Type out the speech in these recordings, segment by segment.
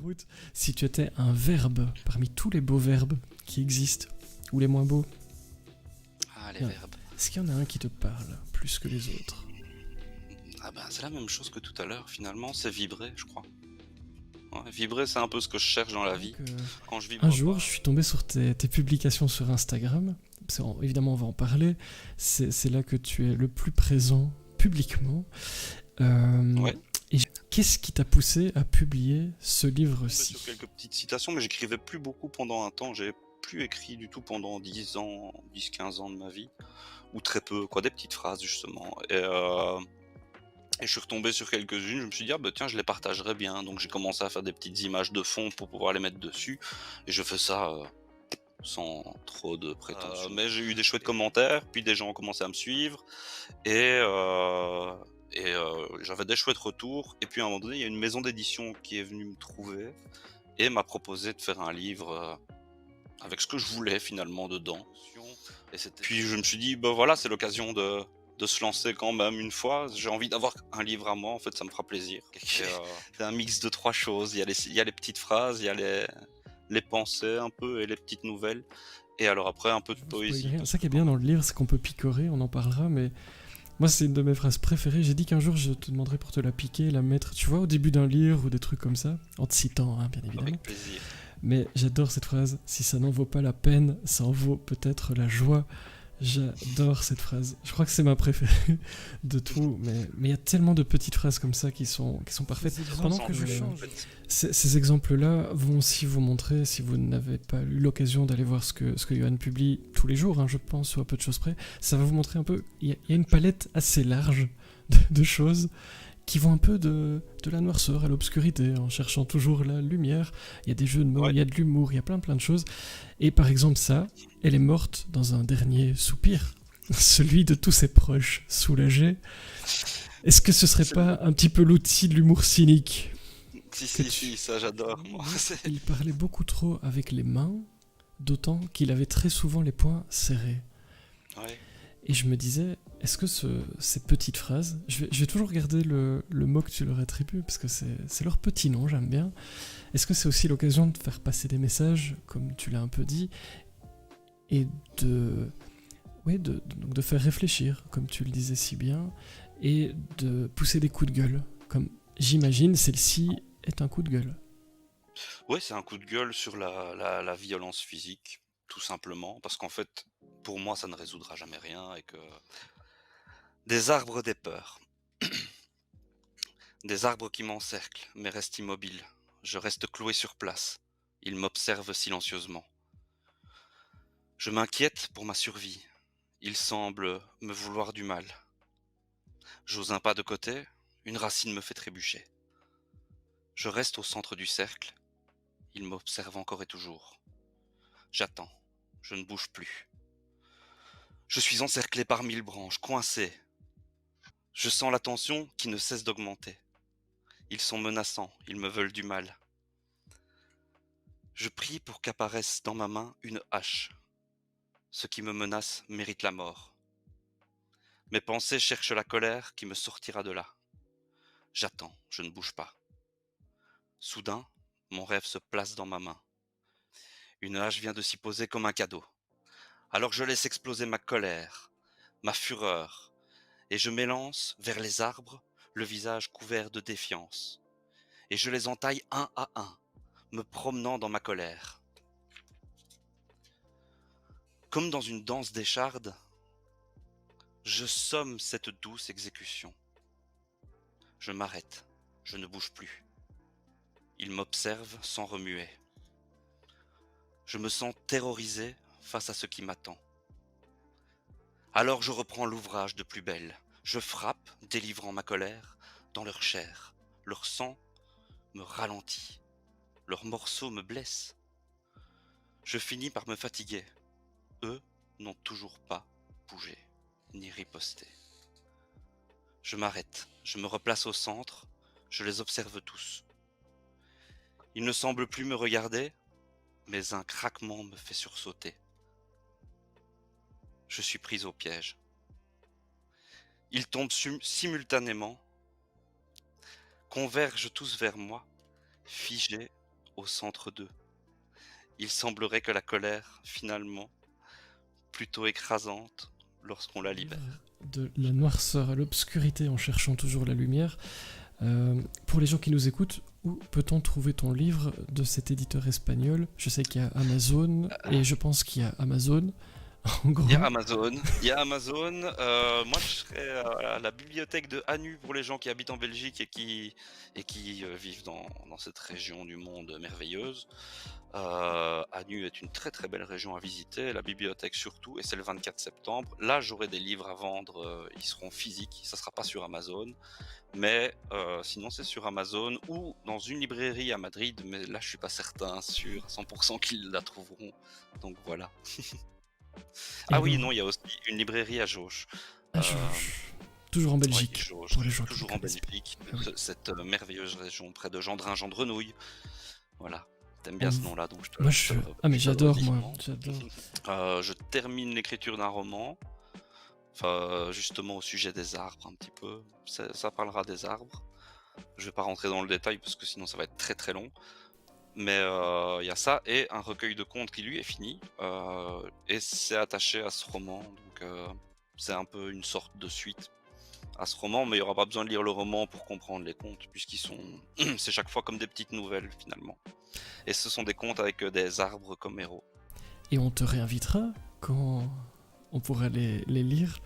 Ruth, si tu étais un verbe parmi tous les beaux verbes qui existent, ou les moins beaux, Ah, les bien, verbes. est-ce qu'il y en a un qui te parle plus que les autres? Ah ben, c'est la même chose que tout à l'heure, finalement, c'est vibrer, je crois. Ouais, vibrer, c'est un peu ce que je cherche dans la Donc, vie. Quand je un vibre jour, pas... je suis tombé sur tes publications sur Instagram. Évidemment, on va en parler. C'est là que tu es le plus présent publiquement. Euh, Ouais, et qu'est-ce qui t'a poussé à publier ce je suis tombé livre-ci? sur quelques petites citations, mais j'écrivais plus beaucoup pendant un temps. J'ai plus écrit du tout pendant 10 ans, 10-15 ans de ma vie. Ou très peu, quoi, des petites phrases, justement. Et je suis retombé sur quelques-unes, je me suis dit: «Ah bah tiens, je les partagerais bien». Donc j'ai commencé à faire des petites images de fond pour pouvoir les mettre dessus et je fais ça, sans trop de prétention. Mais j'ai eu des chouettes commentaires, puis des gens ont commencé à me suivre et heu j'avais des chouettes retours et puis à un moment donné, il y a une maison d'édition qui est venue me trouver et m'a proposé de faire un livre, avec ce que je voulais finalement dedans. Puis je me suis dit: «Bah, voilà, c'est l'occasion de se lancer quand même une fois. J'ai envie d'avoir un livre à moi, en fait, ça me fera plaisir». C'est un mix de 3 choses. Il y a les petites phrases, il y a les pensées un peu et les petites nouvelles et alors après un peu de Je vous spoil poésie rien. parce Ça que qui est quand bien dans même le livre, c'est qu'on peut picorer, on en parlera, mais moi, c'est une de mes phrases préférées. J'ai dit qu'un jour, je te demanderais pour te la piquer, la mettre, tu vois, au début d'un livre ou des trucs comme ça, en te citant, hein, bien évidemment. avec plaisir. Mais j'adore cette phrase. Si ça n'en vaut pas la peine, ça en vaut peut-être la joie. J'adore cette phrase. Je crois que c'est ma préférée de tout. Mais il y a tellement de petites phrases comme ça qui sont parfaites. Pendant que je change, ces exemples-là vont aussi vous montrer, si vous n'avez pas eu l'occasion d'aller voir ce que Johan publie tous les jours, hein, je pense, ou à peu de choses près, ça va vous montrer un peu. Il y a une palette assez large de choses qui vont un peu de la noirceur à l'obscurité, en cherchant toujours la lumière. Il y a des jeux de mots, Ouais. il y a de l'humour, il y a plein de choses. Et par exemple ça, elle est morte dans un dernier soupir, celui de tous ses proches soulagés. Est-ce que ce serait C'est le pas un petit peu l'outil de l'humour cynique que si, ça j'adore moi. Il parlait beaucoup trop avec les mains, d'autant qu'il avait très souvent les poings serrés. Ouais. Et je me disais, est-ce que ces petites phrases, je vais toujours garder le mot que tu leur attribues, parce que c'est leur petit nom, j'aime bien. Est-ce que c'est aussi l'occasion de faire passer des messages, comme tu l'as un peu dit, et donc de faire réfléchir, comme tu le disais si bien, et de pousser des coups de gueule, comme j'imagine celle-ci est un coup de gueule. Ouais, c'est un coup de gueule sur la violence physique, tout simplement, parce qu'en fait, pour moi, ça ne résoudra jamais rien et que des arbres des peurs, des arbres qui m'encerclent, mais restent immobiles. Je reste cloué sur place. Ils m'observent silencieusement. Je m'inquiète pour ma survie. Ils semblent me vouloir du mal. J'ose un pas de côté, une racine me fait trébucher. Je reste au centre du cercle. Ils m'observent encore et toujours. J'attends. Je ne bouge plus. Je suis encerclé par 1000 branches, coincé. Je sens la tension qui ne cesse d'augmenter. Ils sont menaçants, ils me veulent du mal. Je prie pour qu'apparaisse dans ma main une hache. Ce qui me menace mérite la mort. Mes pensées cherchent la colère qui me sortira de là. J'attends, je ne bouge pas. Soudain, mon rêve se place dans ma main. Une hache vient de s'y poser comme un cadeau. Alors je laisse exploser ma colère, ma fureur, et je m'élance vers les arbres, le visage couvert de défiance. Et je les entaille un à un, me promenant dans ma colère. Comme dans une danse d'écharde, je somme cette douce exécution. Je m'arrête, je ne bouge plus. Ils m'observent sans remuer. Je me sens terrorisé face à ce qui m'attend. Alors je reprends l'ouvrage de plus belle. Je frappe, délivrant ma colère, dans leur chair. Leur sang me ralentit. Leurs morceaux me blessent. Je finis par me fatiguer. Eux n'ont toujours pas bougé, ni riposté. Je m'arrête, je me replace au centre, je les observe tous. Ils ne semblent plus me regarder, mais un craquement me fait sursauter. Je suis pris au piège. Ils tombent simultanément, convergent tous vers moi, figés au centre d'eux. Il semblerait que la colère, finalement, plutôt écrasante lorsqu'on la libère. De la noirceur à l'obscurité en cherchant toujours la lumière. Pour les gens qui nous écoutent, où peut-on trouver ton livre de cet éditeur espagnol? Je sais qu'il y a Amazon, et je pense qu'il y a Amazon, en gros. Il y a Amazon, moi je serais à la bibliothèque de Hanu pour les gens qui habitent en Belgique et qui vivent dans cette région du monde merveilleuse. Hanu est une très très belle région à visiter, la bibliothèque surtout, et c'est le 24 septembre. Là j'aurai des livres à vendre, ils seront physiques, ça sera pas sur Amazon, mais sinon c'est sur Amazon ou dans une librairie à Madrid, mais là je suis pas certain, sûr à 100% qu'ils la trouveront, donc voilà. Ah oui, non, il y a aussi une librairie à Jauche. À Euh, Jauche. Toujours en ouais, Belgique, Jauche, pour les gens qui toujours ne en connaissent pas. Belgique, Ah oui. cette merveilleuse région près de Gendrin, Gendrenouille. Voilà, t'aimes bien ce nom-là, donc Moi, je te le Ah mais je te le j'adore, redis moi, vivement. j'adore. Je termine l'écriture d'un roman, enfin justement au sujet des arbres un petit peu. Ça parlera des arbres. Je vais pas rentrer dans le détail parce que sinon ça va être très très long. Mais il y a ça et un recueil de contes qui lui est fini et c'est attaché à ce roman, donc c'est un peu une sorte de suite à ce roman, mais il n'y aura pas besoin de lire le roman pour comprendre les contes, puisqu'ils sont c'est chaque fois comme des petites nouvelles finalement. Et ce sont des contes avec des arbres comme héros. Et on te réinvitera quand on pourra les lire.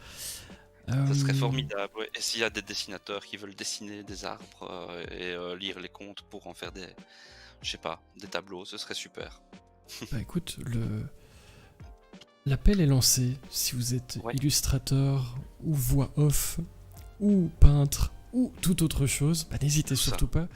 Ça serait formidable, ouais. Et s'il y a des dessinateurs qui veulent dessiner des arbres et lire les contes pour en faire des, je sais pas, des tableaux, ce serait super. Bah écoute, l'appel est lancé. Si vous êtes Ouais. illustrateur ou voix off ou peintre ou toute autre chose, bah n'hésitez Tout ça. surtout pas.